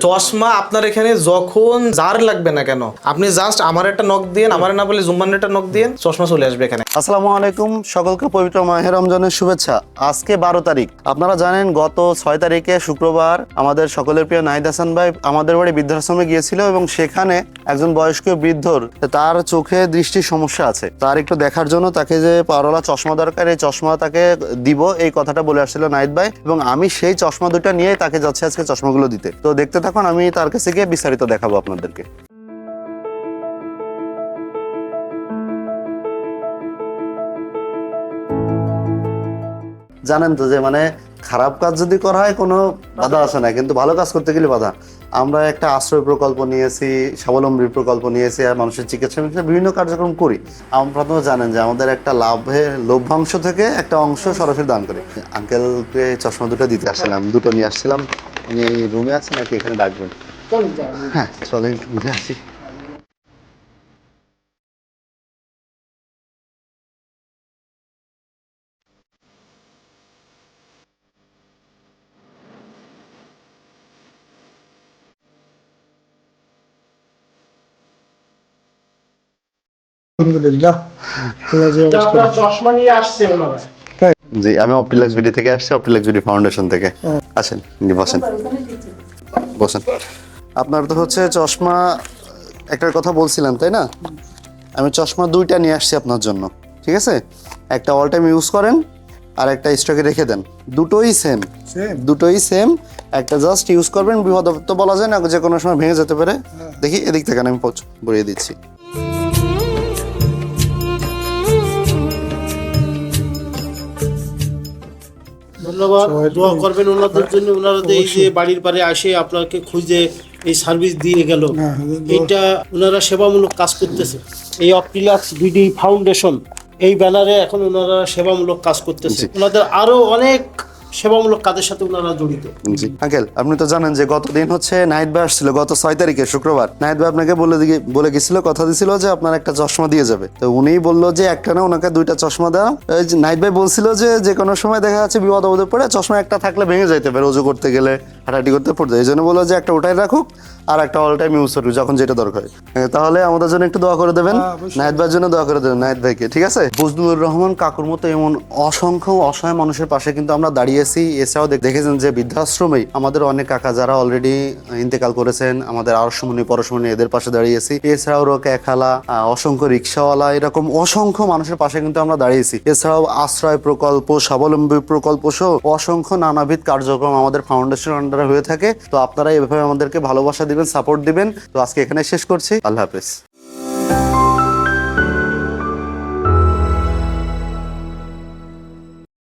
চশমা আপনার এখানে যখন যার লাগবে না কেন, আপনি জাস্ট আমার একটা নক দিয়েন, আমার না বলে জুম্মানের একটা নক দিয়েন, চশমা চলে আসবে এখানে। আসসালামু আলাইকুম, সকলকে পবিত্র মাহে রমজানের শুভেচ্ছা। আজকে 12 তারিখ। আপনারা জানেন গত 6 তারিখে শুক্রবার আমাদের সকলের প্রিয় নাহিদ হাসান ভাই আমাদের বাড়ি বৃদ্ধাশ্রমে গিয়েছিল এবং সেখানে একজন বয়স্ক বৃদ্ধর তার চোখে দৃষ্টির সমস্যা আছে, তার একটু দেখার জন্য তাকে যে পাওয়ারওয়ালা চশমা দরকার, এই চশমা তাকে দিব এই কথাটা বলে আসছিল নাহিদ ভাই, এবং আমি সেই চশমা দুটো নিয়ে তাকে যাচ্ছি আজকে চশমাগুলো দিতে। তো দেখতে থাকুন, আমি তার কাছে গিয়ে বিস্তারিত দেখাবো আপনাদেরকে। জানেন তো যে মানে খারাপ কাজ যদি করা হয় কোনো বাধা আসে না, কিন্তু ভালো কাজ করতে গেলে বাধা। আমরা একটা আশ্রয় প্রকল্প নিয়েছি, স্বাবলম্বী প্রকল্প নিয়েছি, আর মানুষের চিকিৎসা বিভিন্ন কার্যক্রম করি। আপনারা তো জানেন যে আমাদের একটা লভ্যাংশ থেকে একটা অংশ সরাসরি দান করি। আঙ্কেলকে চশমা দুটো দিতে আসছিলাম, দুটো নিয়ে আসছিলাম। উনি এই রুমে আছেন নাকি এখানে ডাকবেন? হ্যাঁ চলেন ঘুরে আসি। আলহামদুলিল্লাহ। চশমা নিয়ে আসছে ওনারা। জি, আমি অপটিলাক্স ভিডি থেকে আসছি, অপটিলাক্স ভিডি ফাউন্ডেশন থেকে। আসেন, বসেন বসেন। আপনার তো হচ্ছে চশমা একটার কথা বলছিলাম তাই না? আমি চশমা দুইটা নিয়ে আসছি আপনার জন্য, ঠিক আছে? একটা অল টাইম ইউজ করেন আর একটা স্টকে রেখে দেন। দুটোই সেম, দুটোই সেম। একটা জাস্ট ইউজ করবেন, বিপদ তো বলা যায় না, যে কোনো সময় ভেঙে যেতে পারে। দেখি এদিক থেকে আমি বড়িয়ে দিচ্ছি। ধন্যবাদ, দোয়া করবেন ওনাদের জন্য। ওনারা এই যে বাড়ির পারে আসে আপনাকে খুঁজে এই সার্ভিস দিয়ে গেল, এটা ওনারা সেবামূলক কাজ করতেছে। এই অপটিলাক্স ভিডি ফাউন্ডেশন এই ব্যানারে এখন ওনারা সেবামূলক কাজ করতেছে। ওনাদের আরো অনেক সেবামূলক কাজের সাথে ওনারা জড়িত। জি আঙ্কেল, আপনি তো জানেন যে গতদিন হচ্ছে নাহিদ ভাই আসছিল, গত 6 তারিখে শুক্রবার। নাহিদ ভাই আপনাকে বলে গেছিল, কথা দিছিল যে আপনার একটা চশমা দিয়ে যাবে। তো উনিই বললো যে একটা না, ওনাকে দুইটা চশমা দেওয়া। নাহিদ ভাই বলছিল যে কোনো সময় দেখা যাচ্ছে বিপদ আপদে পড়ে চশমা একটা থাকলে ভেঙে যাইতে পারে, অজু করতে গেলে, হাঁটাহাঁটি করতে পড়তে। এই জন্য বললো যে একটা ওটাই রাখুক আর একটা অল টাইম ইউজ করুক যখন যেটা দরকার। তাহলে আমাদের জন্য একটু দোয়া করে দেবেন, নাহিদ ভাইয়ের জন্য দোয়া করে দেবেন, নাহিদ ভাইকে, ঠিক আছে? ফজলুর রহমান কাকুর মতো এমন অসংখ্য অসহায় মানুষের পাশে কিন্তু আমরা দাঁড়িয়েছি। এছাড়াও দেখেছেন যে বৃদ্ধাশ্রমেই আমাদের অনেক কাকা যারা অলরেডি ইন্তেকাল করেছেন, আমাদের আরশমণি পরশমণি এদের পাশে দাঁড়িয়েছি। এছাড়াও রোকে খেলা, অসংখ্য রিক্সাওয়ালা, এরকম অসংখ্য মানুষের পাশে কিন্তু আমরা দাঁড়িয়েছি। এছাড়াও আশ্রয় প্রকল্প, স্বাবলম্বী প্রকল্প সহ অসংখ্য নানাবিধ কার্যক্রম আমাদের ফাউন্ডেশনের আন্ডারে হয়ে থাকে। তো আপনারা এভাবে আমাদেরকে ভালোবাসা দিবেন, সাপোর্ট দিবেন। তো আজকে এখানে শেষ করছি, আল্লাহ হাফেজ।